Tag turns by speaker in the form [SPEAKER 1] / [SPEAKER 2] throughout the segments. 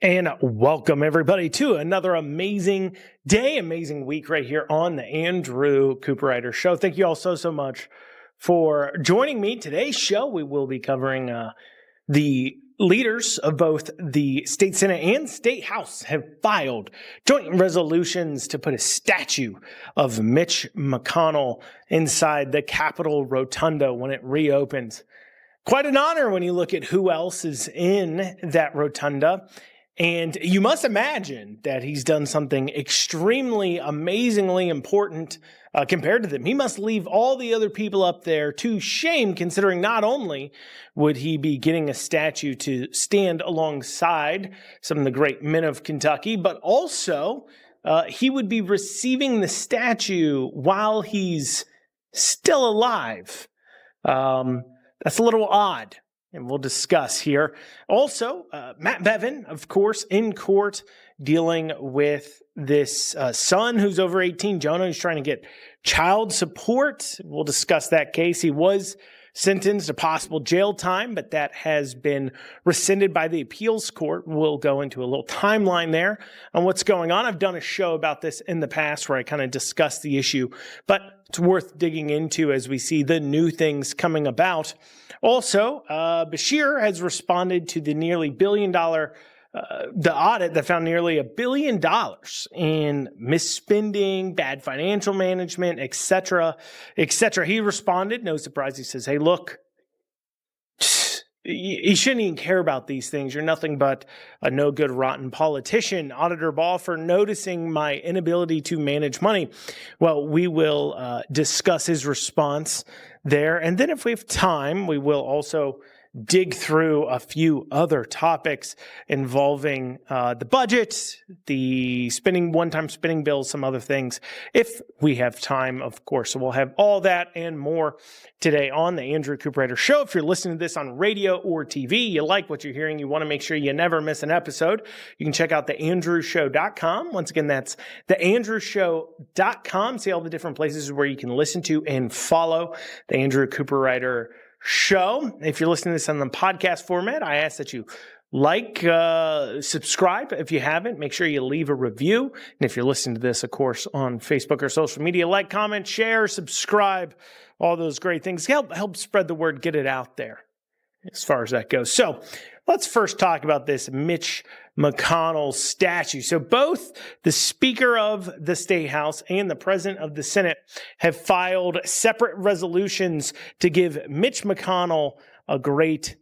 [SPEAKER 1] And welcome, everybody, to another amazing day, amazing week right here on the Andrew Cooperrider Show. Thank you all so much for joining me. Today's show, we will be covering the leaders of both the state Senate and state House have filed joint resolutions to put a statue of Mitch McConnell inside the Capitol Rotunda when it reopens. Quite an honor when you look at who else is in that rotunda. And you must imagine that he's done something extremely, amazingly important compared to them. He must leave all the other people up there to shame, considering not only would he be getting a statue to stand alongside some of the great men of Kentucky, but also he would be receiving the statue while he's still alive. That's a little odd. And we'll discuss here. Also, Matt Bevin, of course, in court dealing with this son who's over 18. Jonah, who's trying to get child support. We'll discuss that case. He was sentenced to possible jail time, but that has been rescinded by the appeals court. We'll go into a little timeline there on what's going on. I've done a show about this in the past where I kind of discussed the issue, but it's worth digging into as we see the new things coming about. Also, Beshear has responded to the nearly the audit that found nearly $1 billion in misspending, bad financial management, etc., etc. He responded, no surprise. He says, hey, look, you shouldn't even care about these things. You're nothing but a no-good, rotten politician. Auditor Ball for noticing my inability to manage money. Well, we will discuss his response there. And then if we have time, we will also dig through a few other topics involving the budget, the one-time spending bills, some other things, if we have time, of course. So we'll have all that and more today on the Andrew Cooperrider Show. If you're listening to this on radio or TV, you like what you're hearing, you want to make sure you never miss an episode, you can check out theandrewshow.com. Once again, that's theandrewshow.com. See all the different places where you can listen to and follow the Andrew Cooperrider Show. If you're listening to this on the podcast format, I ask that you subscribe if you haven't. Make sure you leave a review. And if you're listening to this, of course, on Facebook or social media, like, comment, share, subscribe, all those great things. Help spread the word, get it out there as far as that goes. So let's first talk about this Mitch McConnell statue. So both the Speaker of the State House and the President of the Senate have filed separate resolutions to give Mitch McConnell a great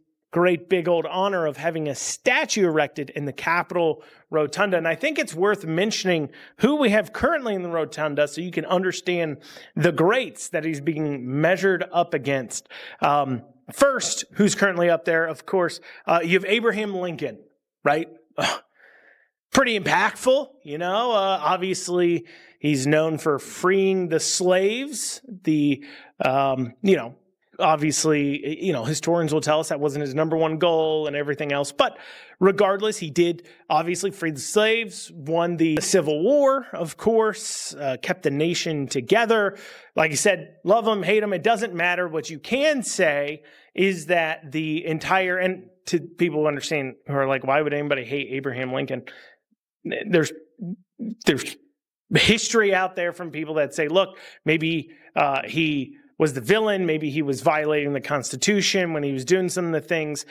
[SPEAKER 1] big old honor of having a statue erected in the Capitol Rotunda. And I think it's worth mentioning who we have currently in the Rotunda so you can understand the greats that he's being measured up against. First, who's currently up there, of course, you have Abraham Lincoln, right? Pretty impactful, obviously he's known for freeing the slaves, obviously, historians will tell us that wasn't his number one goal and everything else. But regardless, he did obviously free the slaves, won the Civil War, of course, kept the nation together. Like I said, love him, hate him, it doesn't matter. What you can say is that the entire, and to people who understand, who are like, why would anybody hate Abraham Lincoln? There's history out there from people that say, look, maybe he was the villain. Maybe he was violating the Constitution when he was doing some of the things,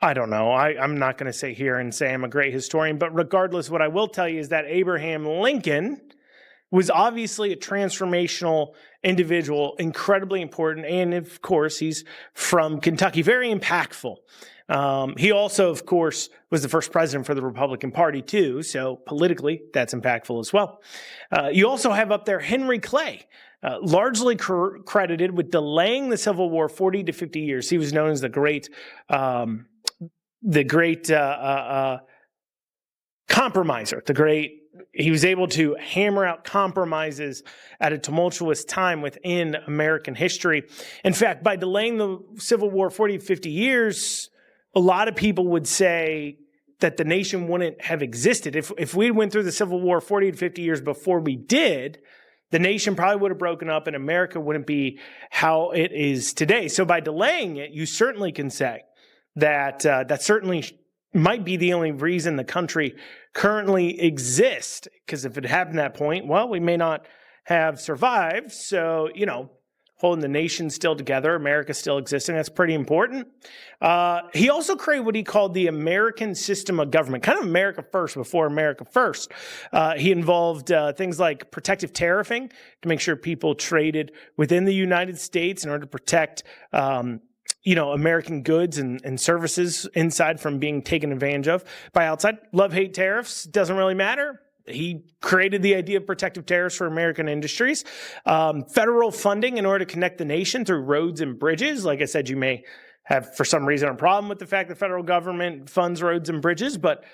[SPEAKER 1] I don't know. I'm not going to sit here and say I'm a great historian, but regardless, what I will tell you is that Abraham Lincoln was obviously a transformational individual, incredibly important. And of course, he's from Kentucky, very impactful. He also, of course, was the first president for the Republican Party too. So politically, that's impactful as well. You also have up there Henry Clay, largely credited with delaying the Civil War 40 to 50 years. He was known as the great compromiser, he was able to hammer out compromises at a tumultuous time within American history. In fact, by delaying the Civil War 40 to 50 years, a lot of people would say that the nation wouldn't have existed. If we went through the Civil War 40 to 50 years before we did, the nation probably would have broken up and America wouldn't be how it is today. So by delaying it, you certainly can say that that certainly might be the only reason the country currently exists. Because if it happened at that point, well, we may not have survived. So, holding the nation still together, America still existing, that's pretty important. He also created what he called the American system of government, kind of America first before America first. He involved things like protective tariffing to make sure people traded within the United States in order to protect American goods and services inside from being taken advantage of by outside. Love-hate tariffs, doesn't really matter. He created the idea of protective tariffs for American industries. Federal funding in order to connect the nation through roads and bridges. Like I said, you may have, for some reason, a problem with the fact that federal government funds roads and bridges, but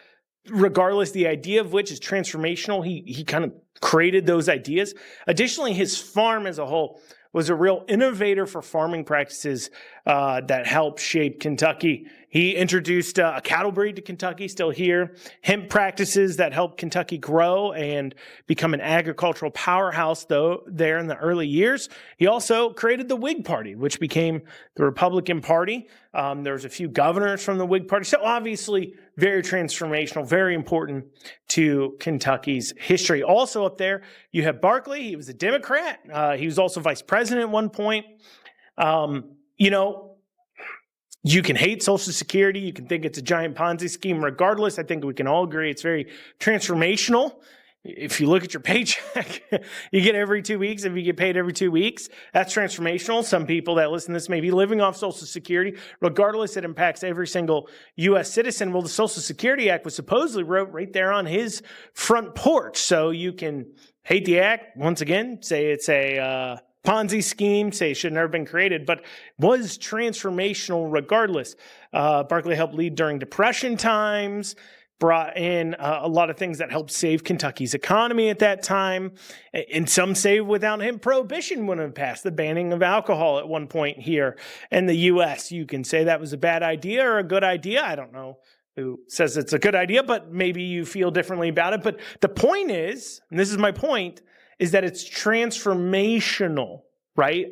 [SPEAKER 1] regardless, the idea of which is transformational. He kind of created those ideas. Additionally, his farm as a whole was a real innovator for farming practices that helped shape Kentucky. He introduced a cattle breed to Kentucky, still here, hemp practices that helped Kentucky grow and become an agricultural powerhouse, though, there in the early years. He also created the Whig Party, which became the Republican Party. There was a few governors from the Whig Party. So obviously, very transformational, very important to Kentucky's history. Also up there, you have Barkley. He was a Democrat. He was also vice president at one point. You can hate Social Security. You can think it's a giant Ponzi scheme. Regardless, I think we can all agree it's very transformational. If you look at your paycheck, you get every 2 weeks. If you get paid every 2 weeks, that's transformational. Some people that listen to this may be living off Social Security. Regardless, it impacts every single U.S. citizen. Well, the Social Security Act was supposedly wrote right there on his front porch. So you can hate the act, once again, say it's a Ponzi scheme, say it should never have been created, but was transformational regardless. Barkley helped lead during Depression times, brought in a lot of things that helped save Kentucky's economy at that time. And some say without him, Prohibition wouldn't have passed, the banning of alcohol at one point here in the U.S. You can say that was a bad idea or a good idea. I don't know who says it's a good idea, but maybe you feel differently about it. But the point is, and this is my point, is that it's transformational, right?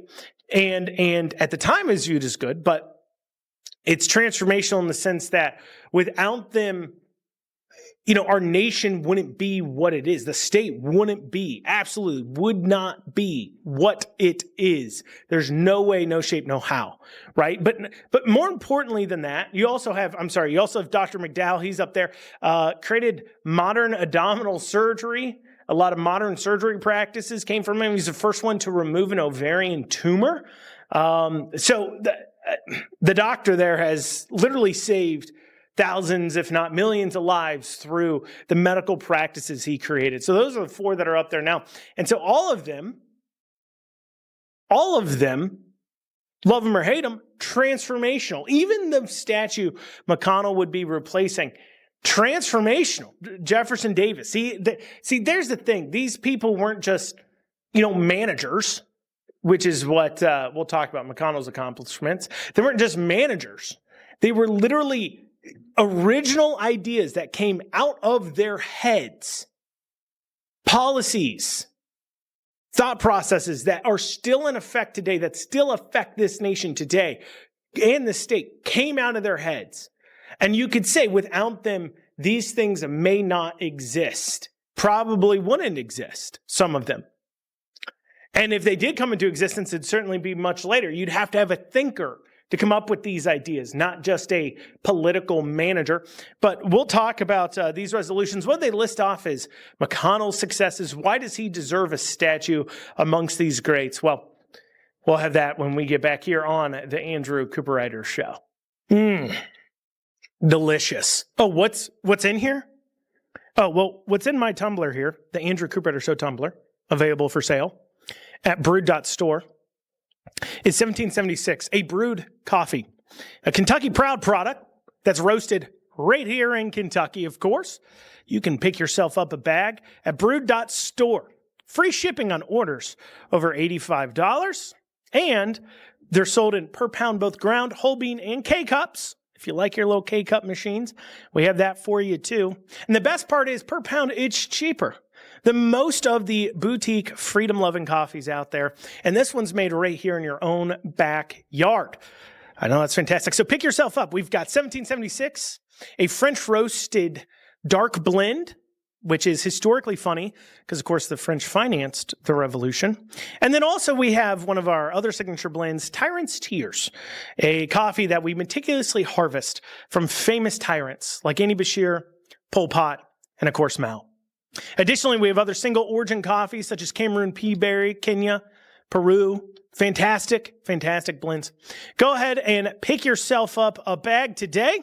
[SPEAKER 1] And at the time is viewed as good, but it's transformational in the sense that without them, our nation wouldn't be what it is. The state wouldn't be, absolutely would not be what it is. There's no way, no shape, no how, right? But more importantly than that, you also have Dr. McDowell. He's up there, created modern abdominal surgery. A lot of modern surgery practices came from him. He's the first one to remove an ovarian tumor. So the doctor there has literally saved thousands, if not millions of lives through the medical practices he created. So those are the four that are up there now. And so all of them, love them or hate them, transformational. Even the statue McConnell would be replacing, transformational. Jefferson Davis. See, there's the thing. These people weren't just, managers, which is what we'll talk about McConnell's accomplishments. They weren't just managers. They were literally original ideas that came out of their heads. Policies, thought processes that are still in effect today, that still affect this nation today and the state, came out of their heads. And you could say without them, these things may not exist. Probably wouldn't exist, some of them. And if they did come into existence, it'd certainly be much later. You'd have to have a thinker to come up with these ideas, not just a political manager. But we'll talk about these resolutions. What they list off is McConnell's successes. Why does he deserve a statue amongst these greats? Well, we'll have that when we get back here on the Andrew Cooperrider Show. Delicious. Oh, what's in here? Oh, well, what's in my tumbler here, the Andrew Cooperrider Show tumbler, available for sale at brewed.store, is 1776, a brewed coffee, a Kentucky proud product that's roasted right here in Kentucky, of course. You can pick yourself up a bag at brewed.store. Free shipping on orders over $85. And they're sold in per pound, both ground, whole bean, and K-cups. If you like your little K-cup machines, we have that for you too. And the best part is per pound, it's cheaper than most of the boutique freedom-loving coffees out there. And this one's made right here in your own backyard. I know, that's fantastic. So pick yourself up. We've got 1776, a French roasted dark blend, which is historically funny because, of course, the French financed the revolution. And then also we have one of our other signature blends, Tyrant's Tears, a coffee that we meticulously harvest from famous tyrants like Annie Bashir, Pol Pot, and, of course, Mao. Additionally, we have other single origin coffees such as Cameroon Pea Berry, Kenya, Peru. Fantastic, fantastic blends. Go ahead and pick yourself up a bag today.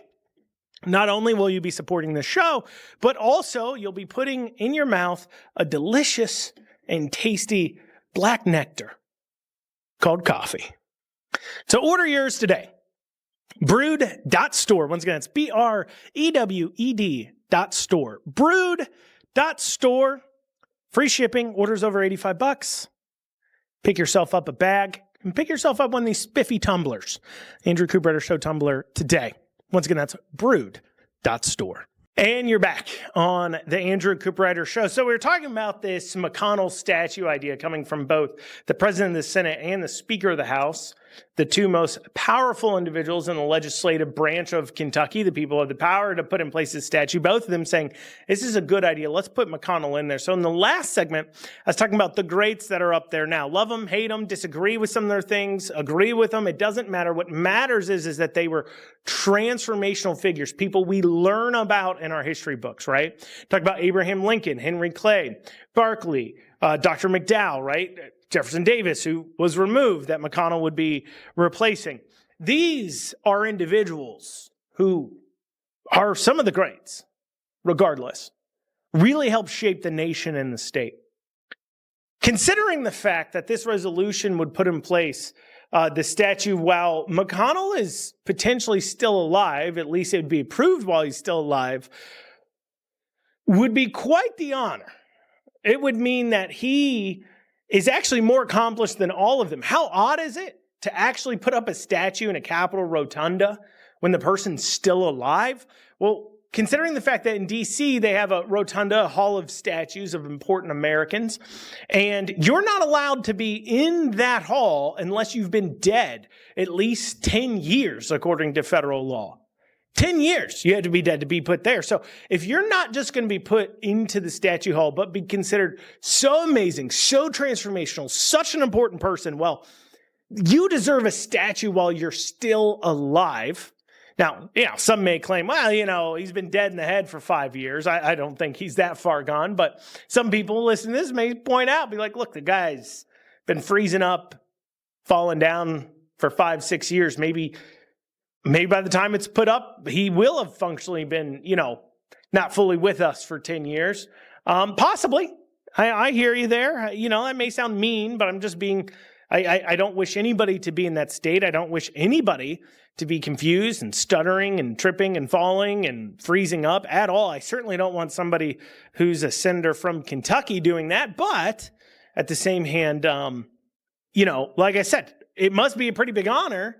[SPEAKER 1] Not only will you be supporting the show, but also you'll be putting in your mouth a delicious and tasty black nectar called coffee. So order yours today. Brewed.store. Once again, it's BREWED.store. Brewed.store. Free shipping. Orders over $85. Pick yourself up a bag and pick yourself up one of these spiffy tumblers. Andrew Cooperrider Show tumbler today. Once again, that's brewed.store. And you're back on the Andrew Cooperrider Show. So we were talking about this McConnell statue idea coming from both the President of the Senate and the Speaker of the House, the two most powerful individuals in the legislative branch of Kentucky, the people of the power to put in place this statue, both of them saying, this is a good idea. Let's put McConnell in there. So in the last segment, I was talking about the greats that are up there now. Love them, hate them, disagree with some of their things, agree with them. It doesn't matter. What matters is that they were transformational figures, people we learn about in our history books, right? Talk about Abraham Lincoln, Henry Clay, Barkley, Dr. McDowell, right? Jefferson Davis, who was removed, that McConnell would be replacing. These are individuals who are some of the greats, regardless, really helped shape the nation and the state. Considering the fact that this resolution would put in place the statue while McConnell is potentially still alive, at least it would be approved while he's still alive, would be quite the honor. It would mean that he is actually more accomplished than all of them. How odd is it to actually put up a statue in a Capitol Rotunda when the person's still alive? Well, considering the fact that in D.C. they have a rotunda, a hall of statues of important Americans, and you're not allowed to be in that hall unless you've been dead at least 10 years, according to federal law. 10 years you had to be dead to be put there. So if you're not just going to be put into the statue hall, but be considered so amazing, so transformational, such an important person, well, you deserve a statue while you're still alive. Now, some may claim, well, he's been dead in the head for 5 years. I don't think he's that far gone. But some people listening to this may point out, be like, look, the guy's been freezing up, falling down for 5-6 years. Maybe by the time it's put up, he will have functionally been, not fully with us for 10 years. Possibly. I hear you there. That may sound mean, but I'm just being, I don't wish anybody to be in that state. I don't wish anybody to be confused and stuttering and tripping and falling and freezing up at all. I certainly don't want somebody who's a senator from Kentucky doing that. But at the same hand, like I said, it must be a pretty big honor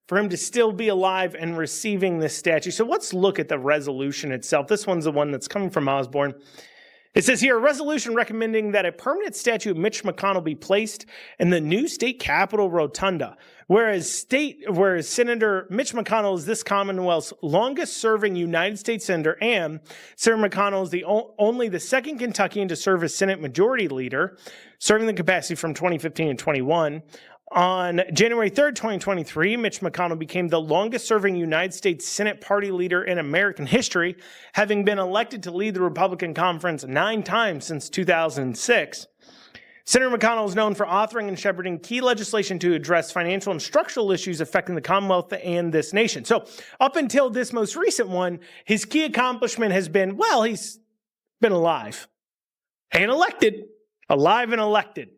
[SPEAKER 1] for him to still be alive and receiving this statue. So let's look at the resolution itself. This one's the one that's coming from Osborne. It says here, a resolution recommending that a permanent statue of Mitch McConnell be placed in the new state Capitol Rotunda, whereas Senator Mitch McConnell is this Commonwealth's longest-serving United States senator, and Senator McConnell is only the second Kentuckian to serve as Senate Majority Leader, serving the capacity from 2015 and 21. On January 3rd, 2023, Mitch McConnell became the longest-serving United States Senate party leader in American history, having been elected to lead the Republican conference 9 times since 2006. Senator McConnell is known for authoring and shepherding key legislation to address financial and structural issues affecting the Commonwealth and this nation. So up until this most recent one, his key accomplishment has been, he's been alive and elected. Alive and elected.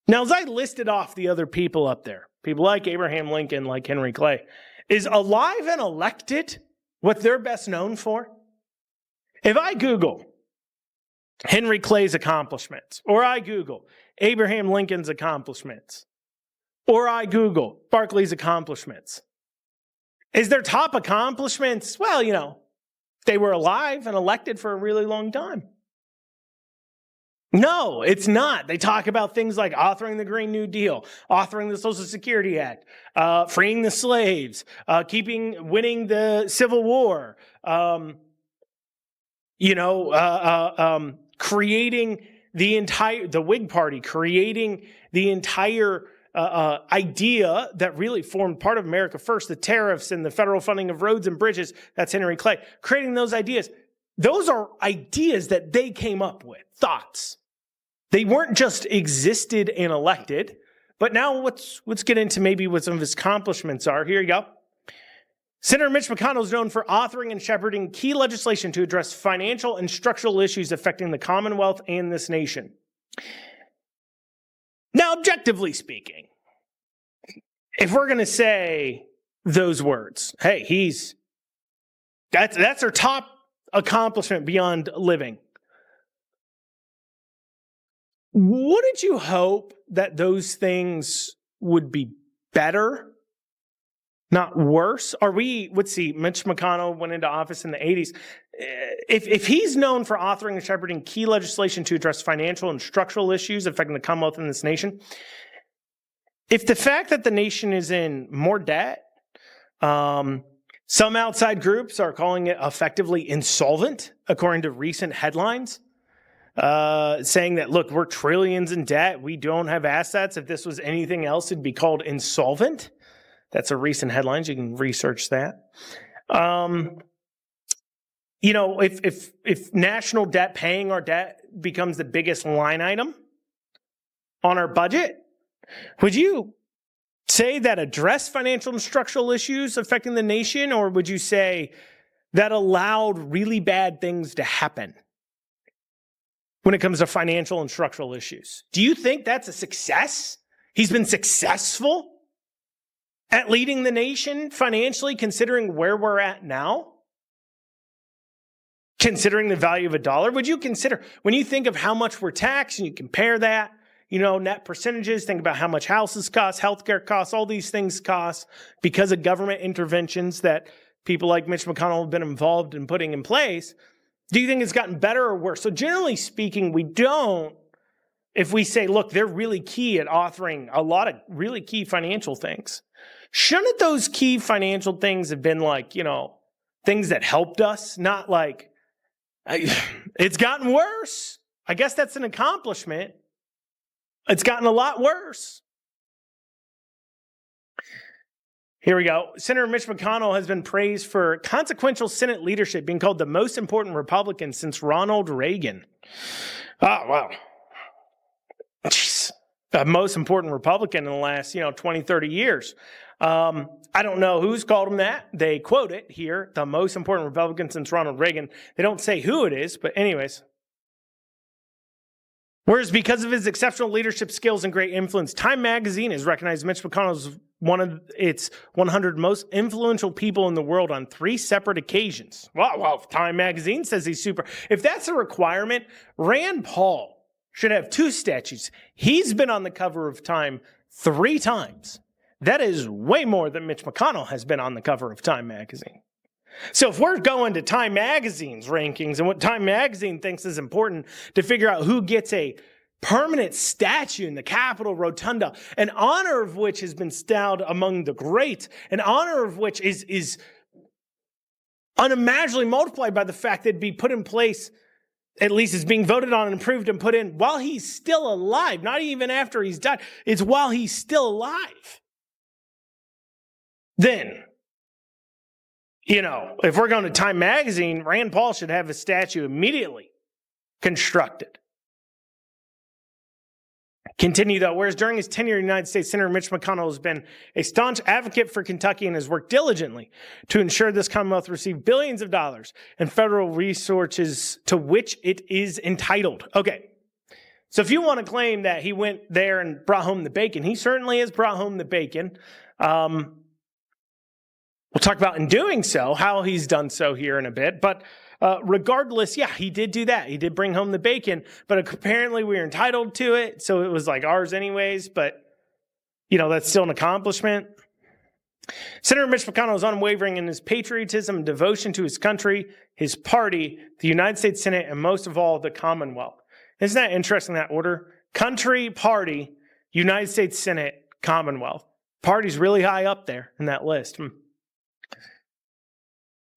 [SPEAKER 1] Now, as I listed off the other people up there, people like Abraham Lincoln, like Henry Clay, is alive and elected what they're best known for? If I Google Henry Clay's accomplishments, or I Google Abraham Lincoln's accomplishments, or I Google Barkley's accomplishments, is their top accomplishments, they were alive and elected for a really long time. No, it's not. They talk about things like authoring the Green New Deal, authoring the Social Security Act, freeing the slaves, winning the Civil War, creating the Whig Party, creating the entire idea that really formed part of America First, the tariffs and the federal funding of roads and bridges. That's Henry Clay. Creating those ideas. Those are ideas that they came up with, thoughts. They weren't just existed and elected, but now let's get into maybe what some of his accomplishments are. Here you go. Senator Mitch McConnell is known for authoring and shepherding key legislation to address financial and structural issues affecting the Commonwealth and this nation. Now, objectively speaking, if we're going to say those words, hey, that's our top accomplishment beyond living. Wouldn't you hope that those things would be better, not worse? Let's see, Mitch McConnell went into office in the 80s. If he's known for authoring and shepherding key legislation to address financial and structural issues affecting the Commonwealth and this nation, if the fact that the nation is in more debt, some outside groups are calling it effectively insolvent, according to recent headlines, saying that, look, we're trillions in debt. We don't have assets. If this was anything else, it'd be called insolvent. That's a recent headline. You can research that. If national debt, paying our debt becomes the biggest line item on our budget, would you say that addressed financial and structural issues affecting the nation, or would you say that allowed really bad things to happen when it comes to financial and structural issues? Do you think that's a success? He's been successful at leading the nation financially, considering where we're at now? Considering the value of a dollar? Would you consider, when you think of how much we're taxed and you compare that, net percentages, think about how much houses cost, healthcare costs, all these things cost because of government interventions that people like Mitch McConnell have been involved in putting in place. Do you think it's gotten better or worse? So generally speaking, we don't, if we say, look, they're really key at authoring a lot of really key financial things. Shouldn't those key financial things have been things that helped us? Not like, it's gotten worse. I guess that's an accomplishment. It's gotten a lot worse. Here we go. Senator Mitch McConnell has been praised for consequential Senate leadership, being called the most important Republican since Ronald Reagan. Oh, wow. Jeez. The most important Republican in the last, 20, 30 years. I don't know who's called him that. They quote it here, the most important Republican since Ronald Reagan. They don't say who it is, but anyways. Whereas because of his exceptional leadership skills and great influence, Time magazine has recognized Mitch McConnell as one of its 100 most influential people in the world on 3 separate occasions. Well, Time magazine says he's super. If that's a requirement, Rand Paul should have 2 statues. He's been on the cover of Time 3 times. That is way more than Mitch McConnell has been on the cover of Time magazine. So if we're going to Time Magazine's rankings and what Time Magazine thinks is important to figure out who gets a permanent statue in the Capitol Rotunda, an honor of which has been styled among the greats, an honor of which is unimaginably multiplied by the fact that it'd be put in place, at least it's being voted on and approved and put in while he's still alive, not even after he's died. It's while he's still alive. Then, if we're going to Time Magazine, Rand Paul should have a statue immediately constructed. Continue, though. Whereas during his tenure in the United States, Senator Mitch McConnell has been a staunch advocate for Kentucky and has worked diligently to ensure this Commonwealth receive billions of dollars and federal resources to which it is entitled. Okay, so if you want to claim that he went there and brought home the bacon, he certainly has brought home the bacon. We'll talk about in doing so, how he's done so here in a bit. But regardless, yeah, he did do that. He did bring home the bacon, but apparently we were entitled to it. So it was like ours anyways, but that's still an accomplishment. Senator Mitch McConnell is unwavering in his patriotism and devotion to his country, his party, the United States Senate, and most of all, the Commonwealth. Isn't that interesting, that order? Country, party, United States Senate, Commonwealth. Party's really high up there in that list.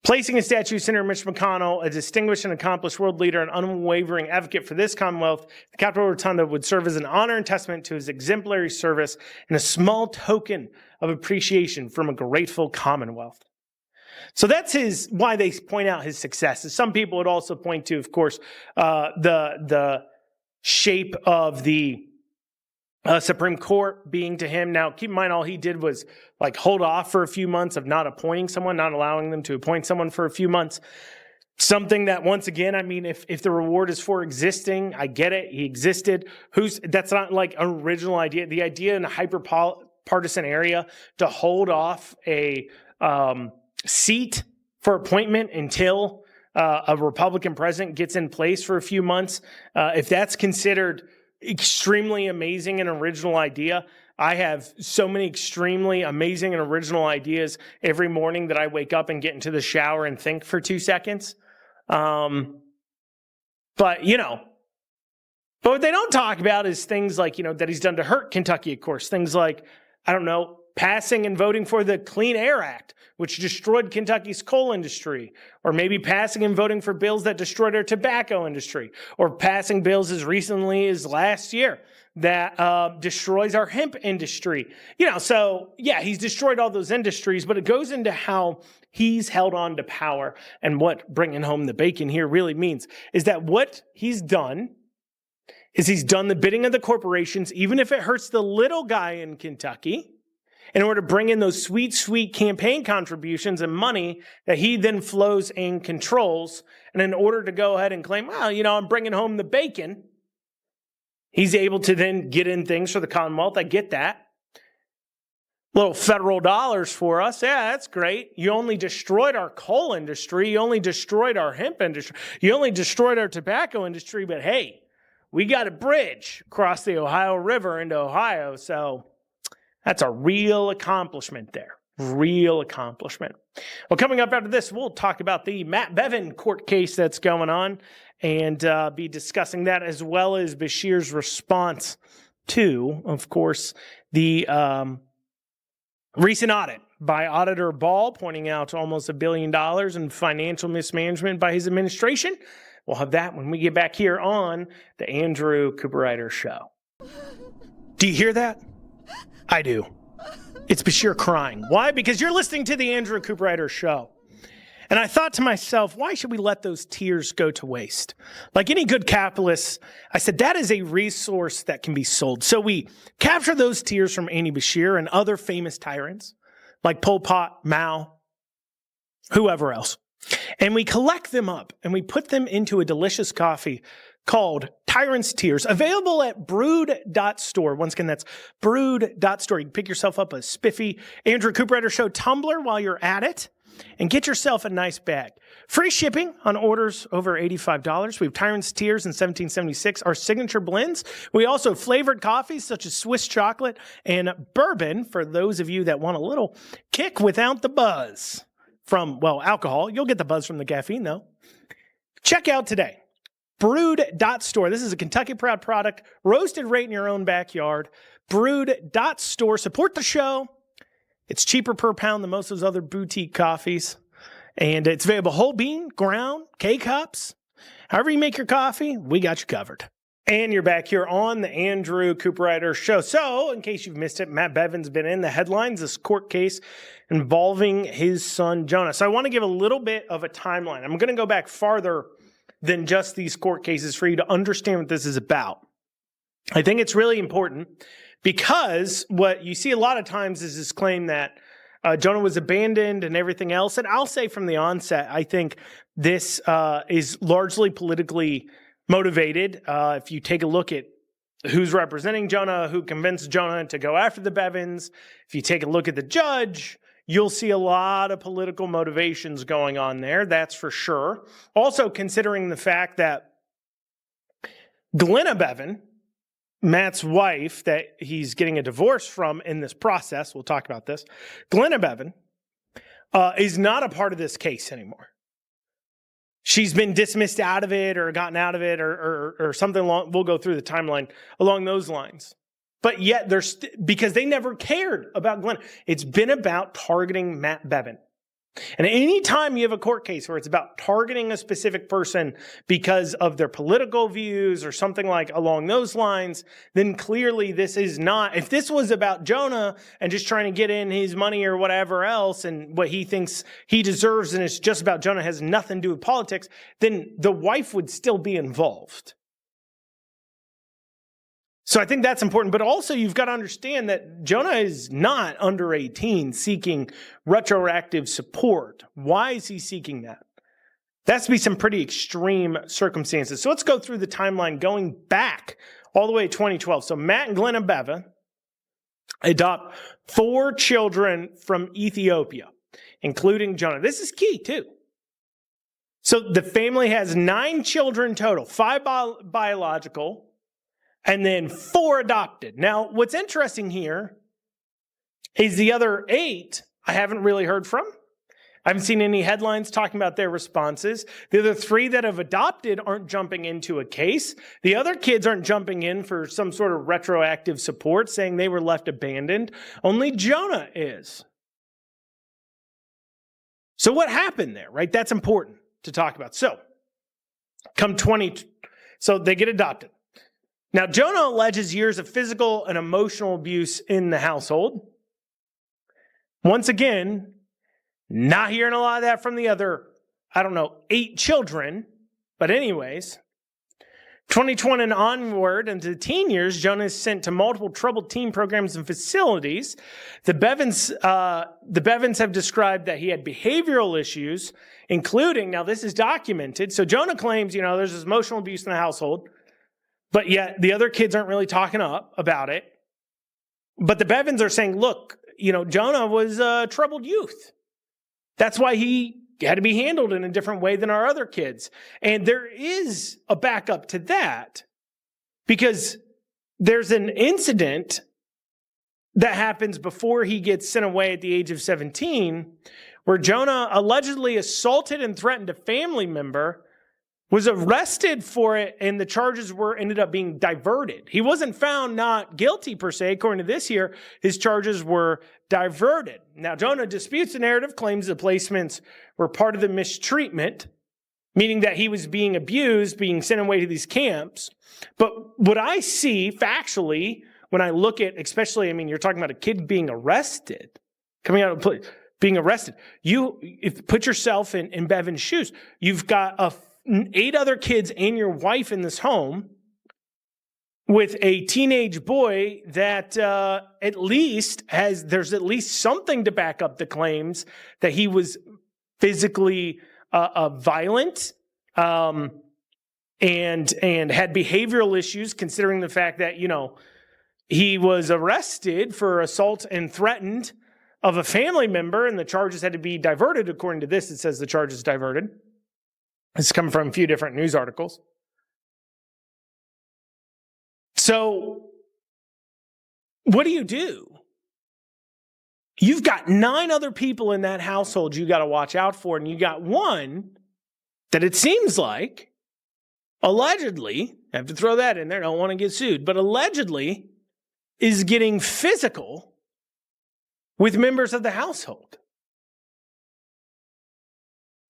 [SPEAKER 1] Placing a statue of Senator Mitch McConnell, a distinguished and accomplished world leader and unwavering advocate for this Commonwealth, the Capitol Rotunda would serve as an honor and testament to his exemplary service and a small token of appreciation from a grateful Commonwealth. So that's why they point out his successes. Some people would also point to, of course, the shape of the Supreme Court being to him. Now, keep in mind, all he did was like hold off for a few months of not appointing someone, not allowing them to appoint someone for a few months. Something that, once again, I mean, if the reward is for existing, I get it. He existed. That's not like an original idea. The idea in a hyper-partisan area to hold off a seat for appointment until a Republican president gets in place for a few months, if that's considered extremely amazing and original idea. I have so many extremely amazing and original ideas every morning that I wake up and get into the shower and think for 2 seconds. But what they don't talk about is things like, that he's done to hurt Kentucky, of course. Things like, passing and voting for the Clean Air Act, which destroyed Kentucky's coal industry, or maybe passing and voting for bills that destroyed our tobacco industry, or passing bills as recently as last year that destroys our hemp industry. He's destroyed all those industries, but it goes into how he's held on to power. And what bringing home the bacon here really means is that what he's done is he's done the bidding of the corporations, even if it hurts the little guy in Kentucky, in order to bring in those sweet, sweet campaign contributions and money that he then flows and controls. And in order to go ahead and claim, I'm bringing home the bacon, he's able to then get in things for the Commonwealth. I get that. Little federal dollars for us. Yeah, that's great. You only destroyed our coal industry. You only destroyed our hemp industry. You only destroyed our tobacco industry. But hey, we got a bridge across the Ohio River into Ohio. So that's a real accomplishment there. Real accomplishment. Well, coming up after this, we'll talk about the Matt Bevin court case that's going on and be discussing that, as well as Beshear's response to, of course, the recent audit by Auditor Ball, pointing out almost $1 billion in financial mismanagement by his administration. We'll have that when we get back here on the Andrew Cooperrider Show. Do you hear that? I do. It's Beshear crying. Why? Because you're listening to the Andrew Cooperrider Show. And I thought to myself, why should we let those tears go to waste? Like any good capitalist, I said, that is a resource that can be sold. So we capture those tears from Andy Beshear and other famous tyrants like Pol Pot, Mao, whoever else. And we collect them up and we put them into a delicious coffee called Tyrant's Tears, available at brewed.store. Once again, that's brewed.store. You can pick yourself up a spiffy Andrew Cooperrider Show tumbler while you're at it and get yourself a nice bag. Free shipping on orders over $85. We have Tyrant's Tears in 1776, our signature blends. We also have flavored coffees such as Swiss chocolate and bourbon for those of you that want a little kick without the buzz from, alcohol. You'll get the buzz from the caffeine, though. Check out today. Brewed.store. This is a Kentucky Proud product, roasted right in your own backyard. Brewed.store. Support the show. It's cheaper per pound than most of those other boutique coffees. And it's available whole bean, ground, K-Cups. However you make your coffee, we got you covered. And you're back here on the Andrew Cooperrider Show. So, in case you've missed it, Matt Bevin's been in the headlines, this court case involving his son, Jonah. So I want to give a little bit of a timeline. I'm going to go back farther than just these court cases for you to understand what this is about. I think it's really important because what you see a lot of times is this claim that Jonah was abandoned and everything else. And I'll say from the onset, I think this is largely politically motivated. If you take a look at who's representing Jonah, who convinced Jonah to go after the Bevins, if you take a look at the judge, you'll see a lot of political motivations going on there, that's for sure. Also considering the fact that Glenna Bevin, Matt's wife that he's getting a divorce from in this process, we'll talk about this, Glenna Bevin is not a part of this case anymore. she's been dismissed out of it or gotten out of it or something along. We'll go through the timeline along those lines. But yet because they never cared about Glenn. It's been about targeting Matt Bevin. And anytime you have a court case where it's about targeting a specific person because of their political views or something like along those lines, then clearly this is not. If this was about Jonah and just trying to get in his money or whatever else and what he thinks he deserves and it's just about Jonah, has nothing to do with politics, then the wife would still be involved. So I think that's important. But also you've got to understand that Jonah is not under 18 seeking retroactive support. Why is he seeking that? That has to be some pretty extreme circumstances. So let's go through the timeline going back all the way to 2012. So Matt and Glenna Beva adopt 4 children from Ethiopia, including Jonah. This is key too. So the family has 9 children total, 5 biological, and then 4 adopted. Now, what's interesting here is the other 8 I haven't really heard from. I haven't seen any headlines talking about their responses. The other 3 that have adopted aren't jumping into a case. The other kids aren't jumping in for some sort of retroactive support, saying they were left abandoned. Only Jonah is. So what happened there, right? That's important to talk about. So they get adopted. Now, Jonah alleges years of physical and emotional abuse in the household. Once again, not hearing a lot of that from the other, 8 children. But anyways, 2020 and onward into the teen years, Jonah is sent to multiple troubled teen programs and facilities. The Bevins have described that he had behavioral issues, including, now this is documented. So Jonah claims, there's this emotional abuse in the household. But yet the other kids aren't really talking up about it. But the Bevins are saying, look, Jonah was a troubled youth. That's why he had to be handled in a different way than our other kids. And there is a backup to that because there's an incident that happens before he gets sent away at the age of 17 where Jonah allegedly assaulted and threatened a family member, was arrested for it, and the charges ended up being diverted. He wasn't found not guilty per se, according to this here. His charges were diverted. Now, Jonah disputes the narrative, claims the placements were part of the mistreatment, meaning that he was being abused, being sent away to these camps. But what I see factually when I look at, especially, you're talking about a kid being arrested, coming out of being arrested. Put yourself in Bevin's shoes. You've got 8 other kids and your wife in this home with a teenage boy that there's at least something to back up the claims that he was physically violent and had behavioral issues, considering the fact that, he was arrested for assault and threatened of a family member and the charges had to be diverted. According to this, it says the charges diverted. It's coming from a few different news articles. So, what do? You've got 9 other people in that household you got to watch out for, and you got one that it seems like, allegedly, I have to throw that in there, don't want to get sued, but allegedly is getting physical with members of the household.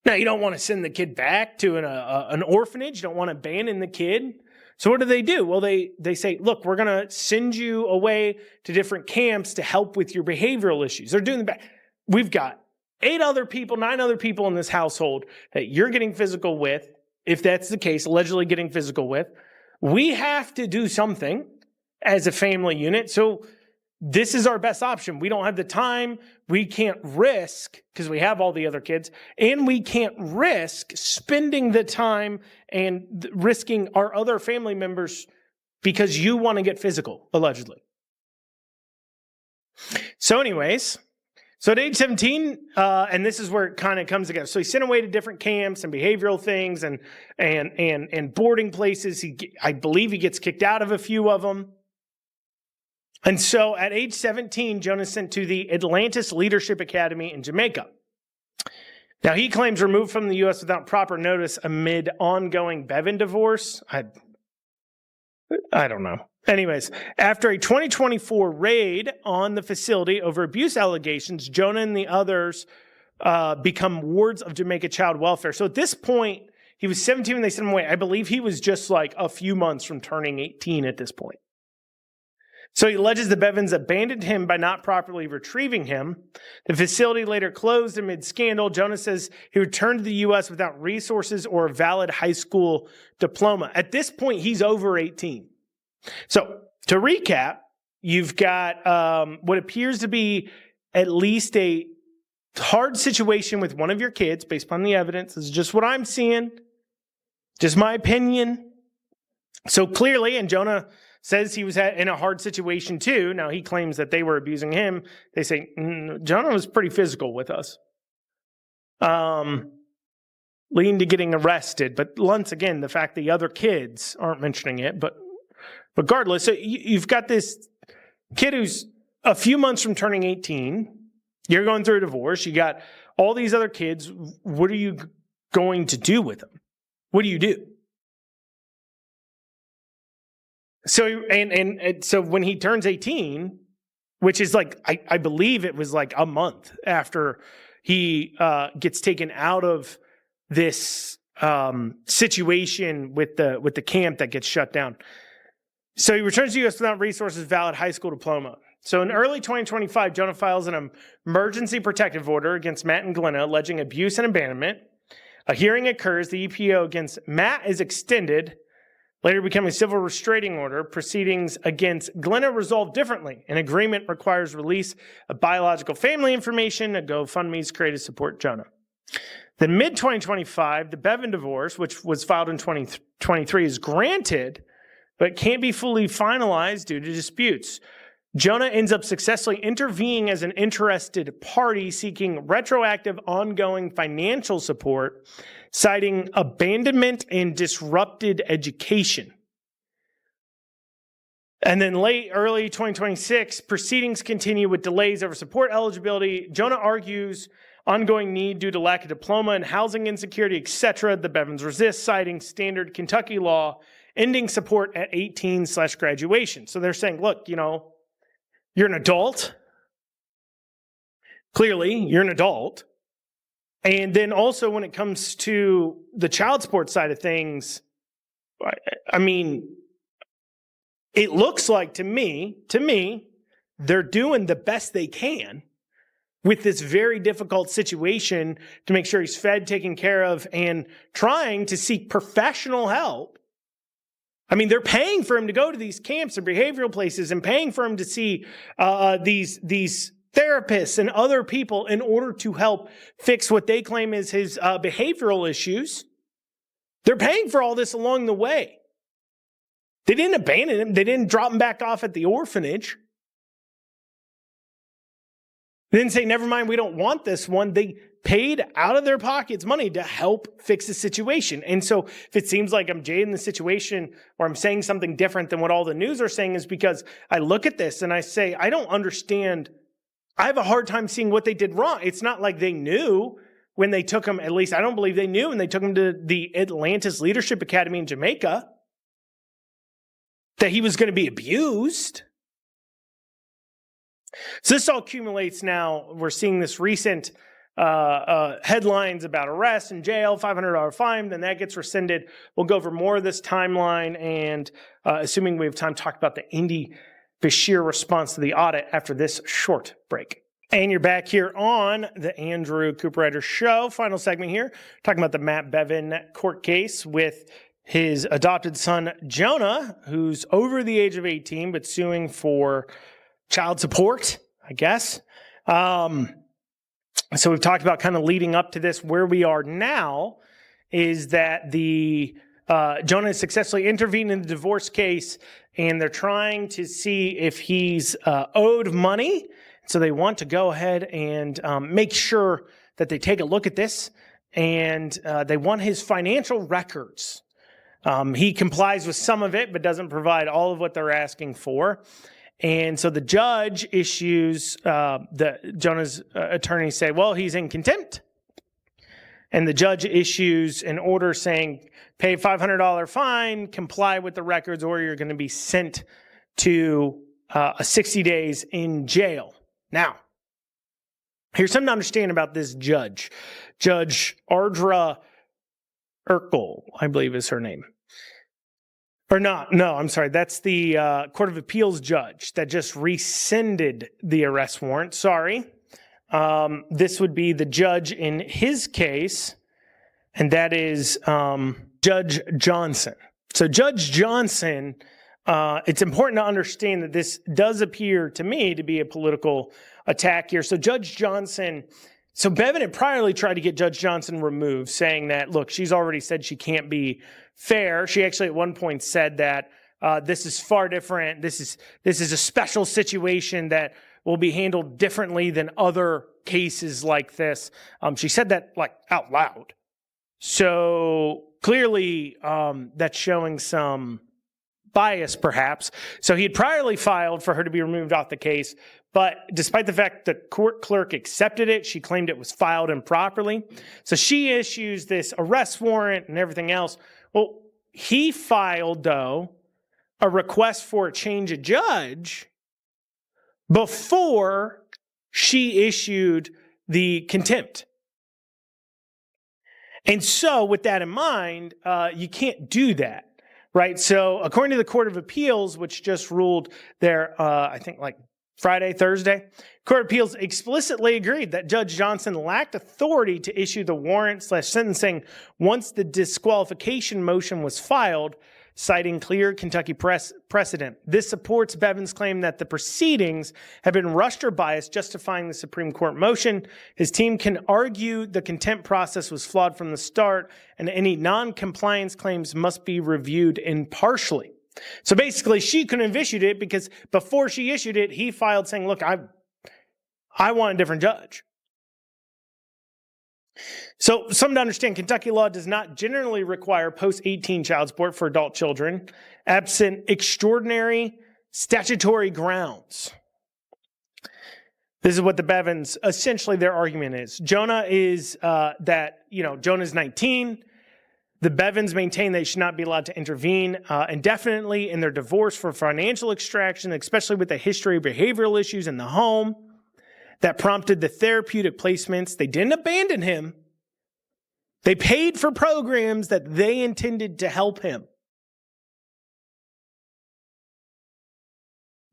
[SPEAKER 1] Now, you don't want to send the kid back to an orphanage. You don't want to abandon the kid. So what do? Well, they say, look, we're going to send you away to different camps to help with your behavioral issues. They're doing the back. We've got 9 other people in this household that you're getting physical with, if that's the case, allegedly getting physical with. We have to do something as a family unit. So this is our best option. We don't have the time. We can't risk, because we have all the other kids, and we can't risk spending the time and risking our other family members because you want to get physical, allegedly. So anyways, at age 17, and this is where it kind of comes together. So he's sent away to different camps and behavioral things and boarding places. I believe he gets kicked out of a few of them. And so at age 17, Jonah is sent to the Atlantis Leadership Academy in Jamaica. Now, he claims removed from the U.S. without proper notice amid ongoing Bevin divorce. I don't know. Anyways, after a 2024 raid on the facility over abuse allegations, Jonah and the others become wards of Jamaica Child Welfare. So at this point, he was 17 when they sent him away. I believe he was just like a few months from turning 18 at this point. So he alleges the Bevins abandoned him by not properly retrieving him. The facility later closed amid scandal. Jonah says he returned to the U.S. without resources or a valid high school diploma. At this point, he's over 18. So to recap, you've got what appears to be at least a hard situation with one of your kids based upon the evidence. This is just what I'm seeing. Just my opinion. So clearly, and Jonah says he was in a hard situation too. Now, he claims that they were abusing him. They say, Jonah was pretty physical with us. Leading to getting arrested. But once again, the fact the other kids aren't mentioning it. But regardless, so you've got this kid who's a few months from turning 18. You're going through a divorce. You got all these other kids. What are you going to do with them? What do you do? So and so when he turns 18, which is like I believe it was like a month after he gets taken out of this situation with the camp that gets shut down. So he returns to the U.S. without resources, valid high school diploma. So in early 2025, Jonah files an emergency protective order against Matt and Glenna alleging abuse and abandonment. A hearing occurs. The EPO against Matt is extended, later becoming a civil restraining order. Proceedings against Glenna resolved differently. An agreement requires release of biological family information. A GoFundMe is created to support Jonah. Then mid-2025, the Bevin divorce, which was filed in 2023, is granted, but can't be fully finalized due to disputes. Jonah ends up successfully intervening as an interested party seeking retroactive ongoing financial support, citing abandonment and disrupted education. And then early 2026, proceedings continue with delays over support eligibility. Jonah argues ongoing need due to lack of diploma and housing insecurity, etc. The Bevins resist, citing standard Kentucky law, ending support at 18/graduation. So they're saying, look, you're an adult. Clearly, you're an adult. And then also when it comes to the child support side of things, I mean, it looks like to me, they're doing the best they can with this very difficult situation to make sure he's fed, taken care of, and trying to seek professional help. I mean, they're paying for him to go to these camps and behavioral places and paying for him to see these therapists and other people in order to help fix what they claim is his behavioral issues. They're paying for all this along the way. They didn't abandon him. They didn't drop him back off at the orphanage. They didn't say, never mind, we don't want this one. They paid out of their pockets money to help fix the situation. And so if it seems like I'm jading the situation or I'm saying something different than what all the news are saying, is because I look at this and I say, I don't understand. I have a hard time seeing what they did wrong. It's not like they knew when they took him, at least I don't believe they knew when they took him to the Atlantis Leadership Academy in Jamaica, that he was going to be abused. So this all accumulates now. We're seeing this recent headlines about arrest and jail, $500 fine, then that gets rescinded. We'll go over more of this timeline and assuming we have time, talk about the Indy Bashir response to the audit after this short break. And you're back here on the Andrew Cooperrider Show. Final segment here, talking about the Matt Bevin court case with his adopted son, Jonah, who's over the age of 18, but suing for child support, I guess. So we've talked about kind of leading up to this. Where we are now is that Jonah has successfully intervened in the divorce case, and they're trying to see if he's owed money. So they want to go ahead and make sure that they take a look at this, and they want his financial records. He complies with some of it, but doesn't provide all of what they're asking for. And so the judge issues, Jonah's attorneys say, well, he's in contempt. and the judge issues an order saying, pay $500 fine, comply with the records, or you're going to be sent to 60 days in jail. Now, here's something to understand about this judge. Judge Ardra Urkel, I believe is her name. Or not, no, I'm sorry. That's the Court of Appeals judge that just rescinded the arrest warrant. Sorry. This would be the judge in his case, and that is Judge Johnson. So Judge Johnson, it's important to understand that this does appear to me to be a political attack here. So Judge Johnson, so Bevin had priorly tried to get Judge Johnson removed, saying that, look, she's already said she can't be fair. She actually at one point said that this is far different. This is a special situation that will be handled differently than other cases like this. She said that like out loud. So clearly that's showing some bias perhaps. So he had priorly filed for her to be removed off the case, but despite the fact the court clerk accepted it, she claimed it was filed improperly. So she issues this arrest warrant and everything else. Well, he filed, though, a request for a change of judge before she issued the contempt. And so with that in mind, you can't do that, right? So according to the Court of Appeals, which just ruled there, I think like Friday, Thursday, Court of Appeals explicitly agreed that Judge Johnson lacked authority to issue the warrant/sentencing once the disqualification motion was filed, citing clear Kentucky precedent. This supports Bevin's claim that the proceedings have been rushed or biased, justifying the Supreme Court motion. His team can argue the contempt process was flawed from the start, and any non-compliance claims must be reviewed impartially. So basically, she couldn't have issued it because before she issued it, he filed saying, look, I want a different judge. So something to understand, Kentucky law does not generally require post-18 child support for adult children, absent extraordinary statutory grounds. This is what the Bevins, essentially their argument is. Jonah is Jonah's 19. The Bevins maintain they should not be allowed to intervene indefinitely in their divorce for financial extraction, especially with the history of behavioral issues in the home that prompted the therapeutic placements. They didn't abandon him. They paid for programs that they intended to help him.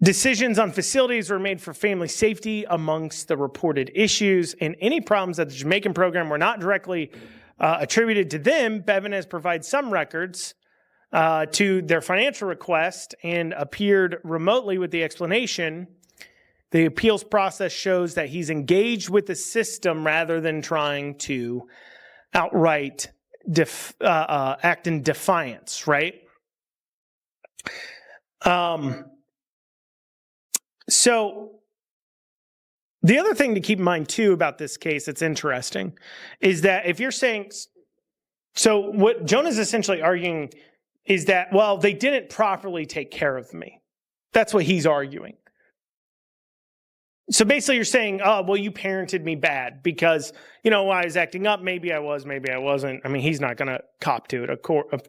[SPEAKER 1] Decisions on facilities were made for family safety amongst the reported issues, and any problems that the Jamaican program were not directly attributed to them. Bevin has provided some records to their financial request and appeared remotely with the explanation. The appeals process shows that he's engaged with the system rather than trying to outright act in defiance, right? So the other thing to keep in mind, too, about this case that's interesting is that if you're saying, so what Jonah's essentially arguing is that, well, they didn't properly take care of me. That's what he's arguing. So basically you're saying, oh, well, you parented me bad because, when I was acting up, maybe I was, maybe I wasn't. I mean, he's not going to cop to it, of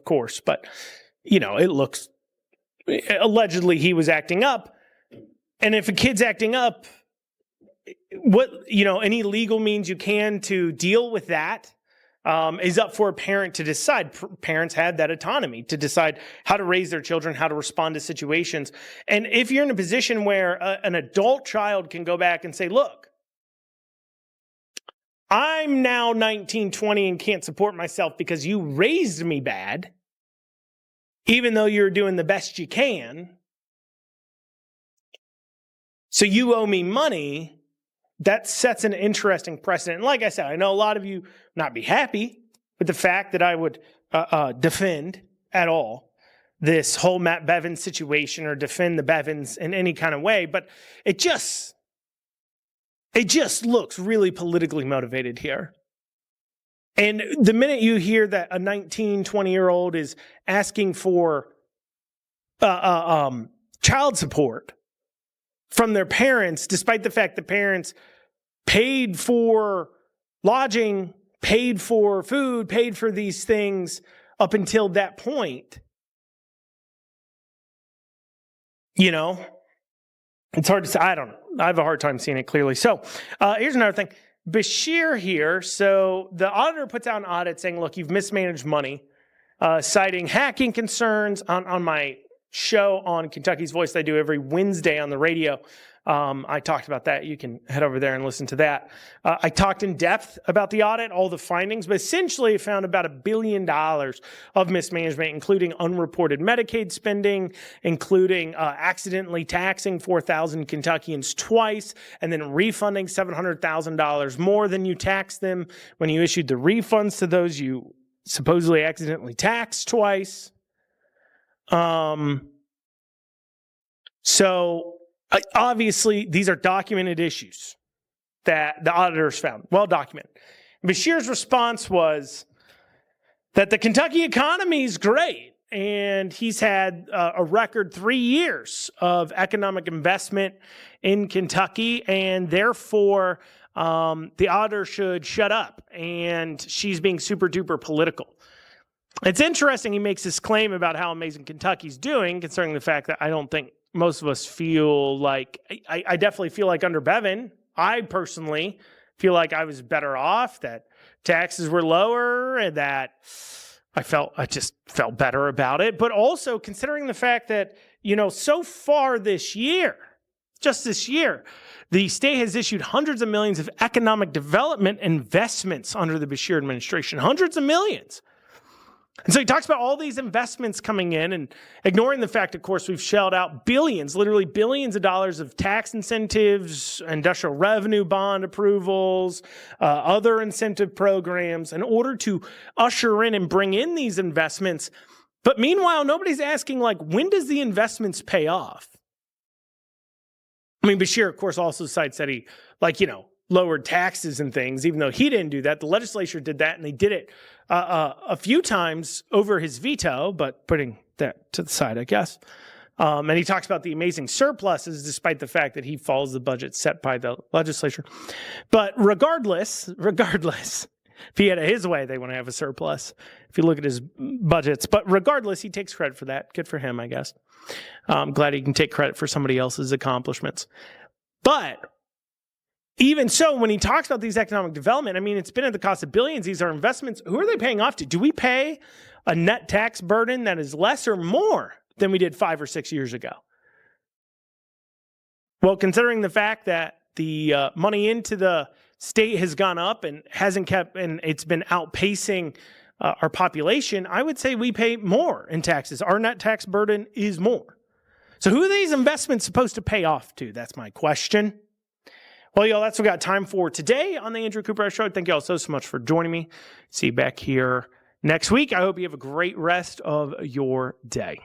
[SPEAKER 1] course, but, it looks, allegedly he was acting up. And if a kid's acting up, any legal means you can to deal with that is up for a parent to decide. Parents had that autonomy to decide how to raise their children, how to respond to situations. And if you're in a position where an adult child can go back and say, look, I'm now 19, 20 and can't support myself because you raised me bad, even though you're doing the best you can, so you owe me money. That sets an interesting precedent. And like I said, I know a lot of you not be happy with the fact that I would defend at all this whole Matt Bevins situation or defend the Bevins in any kind of way, but it just looks really politically motivated here. And the minute you hear that a 19, 20-year-old is asking for child support from their parents, despite the fact the parents paid for lodging paid for food, paid for these things up until that point. You know, it's hard to say. I don't know. I have a hard time seeing it clearly. So here's another thing. Bashir here. So the auditor puts out an audit saying, look, you've mismanaged money, citing hacking concerns on my show on Kentucky's Voice that I do every Wednesday on the radio. I talked about that. You can head over there and listen to that. I talked in depth about the audit, all the findings, but essentially it found about $1 billion of mismanagement, including unreported Medicaid spending, including accidentally taxing 4,000 Kentuckians twice, and then refunding $700,000 more than you taxed them when you issued the refunds to those you supposedly accidentally taxed twice. So obviously, these are documented issues that the auditors found, well documented. Bashir's response was that the Kentucky economy is great, and he's had a record 3 years of economic investment in Kentucky, and therefore the auditor should shut up, and she's being super duper political. It's interesting he makes this claim about how amazing Kentucky's doing, considering the fact that I don't think most of us feel like, I definitely feel like under Bevin, I personally feel like I was better off, that taxes were lower, and that I just felt better about it. But also considering the fact that, so far this year, just this year, the state has issued hundreds of millions of economic development investments under the Bashir administration, hundreds of millions. And so he talks about all these investments coming in and ignoring the fact, of course, we've shelled out billions, literally billions of dollars of tax incentives, industrial revenue bond approvals, other incentive programs in order to usher in and bring in these investments. But meanwhile, nobody's asking, when does the investments pay off? I mean, Bashir, of course, also cites that he, lowered taxes and things, even though he didn't do that. The legislature did that, and they did it a few times over his veto, but putting that to the side, I guess. And he talks about the amazing surpluses, despite the fact that he follows the budget set by the legislature. But regardless, if he had it his way, they want to have a surplus, if you look at his budgets. But regardless, he takes credit for that. Good for him, I guess. I'm glad he can take credit for somebody else's accomplishments. But even so, when he talks about these economic development, it's been at the cost of billions. These are investments. Who are they paying off to? Do we pay a net tax burden that is less or more than we did 5 or 6 years ago? Well, considering the fact that the money into the state has gone up and it's been outpacing our population, I would say we pay more in taxes. Our net tax burden is more. So who are these investments supposed to pay off to? That's my question. Well, y'all, that's what we got time for today on the Andrew Cooperrider Show. Thank you all so much for joining me. See you back here next week. I hope you have a great rest of your day.